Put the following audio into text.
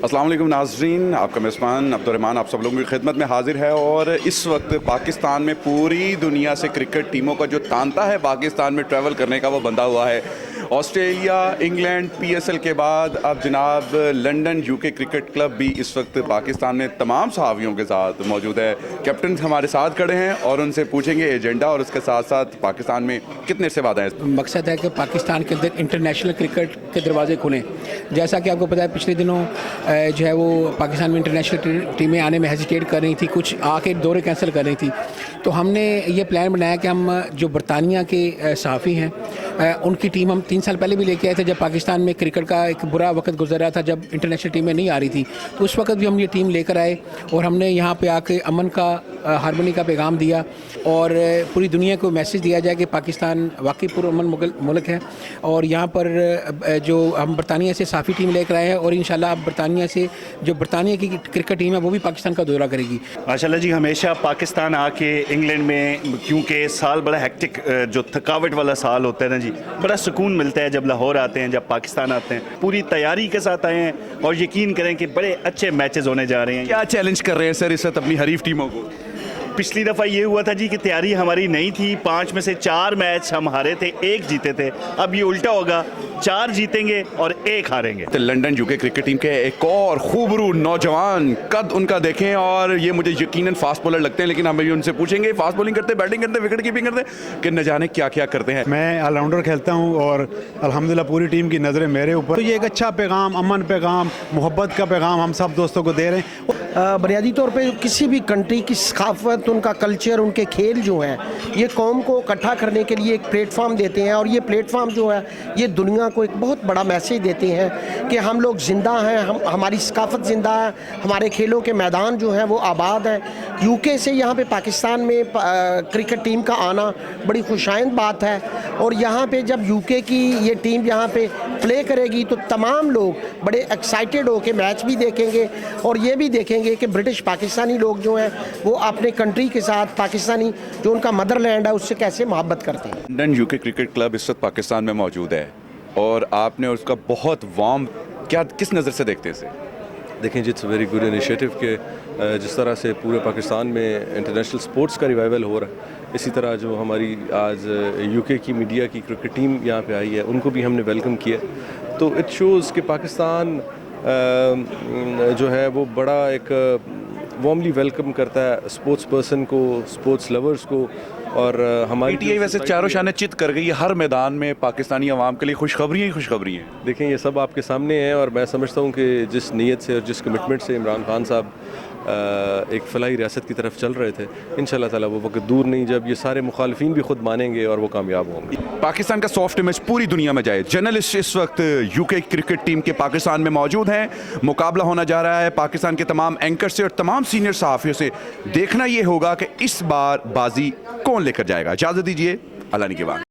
अस्सलाम वालेकुम नाज़रीन, आपका मेज़बान अब्दुर्रहमान आप सब लोगों की खिदमत में हाजिर है। और इस वक्त पाकिस्तान में पूरी दुनिया से क्रिकेट टीमों का जो तांता है पाकिस्तान में ट्रैवल करने का, वो बंधा हुआ है। ऑस्ट्रेलिया, इंग्लैंड, PSL के बाद अब जनाब लंदन UK क्रिकेट क्लब भी इस वक्त पाकिस्तान में तमाम सहाफ़ियों के साथ मौजूद है। कैप्टन हमारे साथ खड़े हैं और उनसे पूछेंगे एजेंडा और उसके साथ साथ पाकिस्तान में कितने से वादा है। मकसद है कि पाकिस्तान के अंदर इंटरनेशनल क्रिकेट के दरवाजे खुलें। जैसा कि आपको पता है पिछले दिनों जो है वो पाकिस्तान में इंटरनेशनल टीमें आने में हेजिटेट कर रही थी, कुछ आके दौरे कैंसिल कर रही थी। तो हमने ये प्लान बनाया कि हम जो बरतानिया के सहाफ़ी हैं उनकी टीम हम 3 साल पहले भी लेके आए थे, जब पाकिस्तान में क्रिकेट का एक बुरा वक्त गुजर रहा था, जब इंटरनेशनल टीमें नहीं आ रही थी। तो उस वक्त भी हम ये टीम लेकर आए और हमने यहाँ पे आके अमन का, हारमोनी का पैगाम दिया और पूरी दुनिया को मैसेज दिया जाए कि पाकिस्तान वाकई पुरअमन मुल्क है। और यहाँ पर जो हम बरतानिया से साफ़ी टीम लेकर आए हैं और इंशाल्लाह अब बरतानिया से जो बरतानिया की क्रिकेट टीम है वो भी पाकिस्तान का दौरा करेगी। माशाल्लाह जी, हमेशा पाकिस्तान आके इंग्लैंड में, क्योंकि साल बड़ा हेक्टिक जो थकावट वाला साल होता है ना जी, बड़ा सुकून मिलता है जब लाहौर आते हैं, जब पाकिस्तान आते हैं। पूरी तैयारी के साथ आए हैं और यकीन करें कि बड़े अच्छे मैचेस होने जा रहे हैं। क्या चैलेंज कर रहे हैं सर इस वक्त अपनी हरीफ टीमों को? पिछली दफ़ा ये हुआ था जी कि तैयारी हमारी नहीं थी, 5 में से 4 मैच हम हारे थे, 1 जीते थे। अब ये उल्टा होगा, 4 जीतेंगे और 1 हारेंगे। तो लंदन UK क्रिकेट टीम के एक और खूबरू नौजवान, कद उनका देखें और ये मुझे यकीनन फास्ट बॉलर लगते हैं, लेकिन हम भी उनसे पूछेंगे फास्ट बॉलिंग करते, बैटिंग करते, विकेट कीपिंग करते कि न जाने क्या क्या करते हैं। मैं ऑलराउंडर खेलता हूँ और अल्हम्दुलिल्लाह पूरी टीम की नज़रें मेरे ऊपर। तो ये एक अच्छा पैगाम, अमन पैगाम, मोहब्बत का पैगाम हम सब दोस्तों को दे रहे हैं। बुनियादी तौर पे किसी भी कंट्री की सकाफत, उनका कल्चर, उनके खेल जो हैं, ये कौम को इकट्ठा करने के लिए एक प्लेटफॉर्म देते हैं। और ये प्लेटफॉर्म जो है ये दुनिया को एक बहुत बड़ा मैसेज देते हैं कि हम लोग ज़िंदा हैं, हमारी सकाफत ज़िंदा है, हमारे खेलों के मैदान जो हैं वो आबाद हैं। UK से यहाँ पे पाकिस्तान में क्रिकेट टीम का आना बड़ी खुशाइंद बात है। और यहाँ पे जब UK की ये टीम यहाँ पे प्ले करेगी तो तमाम लोग बड़े एक्साइटेड होकर मैच भी देखेंगे और ये भी देखेंगे कि ब्रिटिश पाकिस्तानी लोग जो हैं वो अपने कंट्री के साथ, पाकिस्तानी जो उनका मदरलैंड है उससे कैसे मोहब्बत करते हैं। लंदन UK क्रिकेट क्लब इस वक्त पाकिस्तान में मौजूद है और आपने उसका बहुत वार्म, क्या किस नज़र से देखते हैं इसे? देखें जी, इट्स वेरी गुड इनिशिएटिव के जिस तरह से पूरे पाकिस्तान में इंटरनेशनल स्पोर्ट्स का रिवाइवल हो रहा है, इसी तरह जो हमारी आज UK की मीडिया की क्रिकेट टीम यहाँ पे आई है उनको भी हमने वेलकम किया। तो इट शोज़ कि पाकिस्तान जो है वो बड़ा एक वार्मली वेलकम करता है स्पोर्ट्स पर्सन को, स्पोर्ट्स लवर्स को। और हमारी PTI वैसे चारों शाने चित कर गई है हर मैदान में पाकिस्तानी अवाम के लिए, खुशखबरी ही खुशखबरी है। देखें ये सब आपके सामने है और मैं समझता हूँ कि जिस नीयत से और जिस कमिटमेंट से इमरान खान साहब एक फलाही रियासत की तरफ चल रहे थे, इंशाल्लाह ताला वो वक्त दूर नहीं जब ये सारे मुखालिफिन भी खुद मानेंगे और वो कामयाब होंगे। पाकिस्तान का सॉफ्ट इमेज पूरी दुनिया में जाए। जर्नलिस्ट इस वक्त UK क्रिकेट टीम के पाकिस्तान में मौजूद हैं। मुकाबला होना जा रहा है पाकिस्तान के तमाम एंकर से और तमाम सीनियर सहाफ़ियों से। देखना ये होगा कि इस बार बाजी कौन लेकर जाएगा। इजाज़त दीजिए, अल्लाह निगहबान।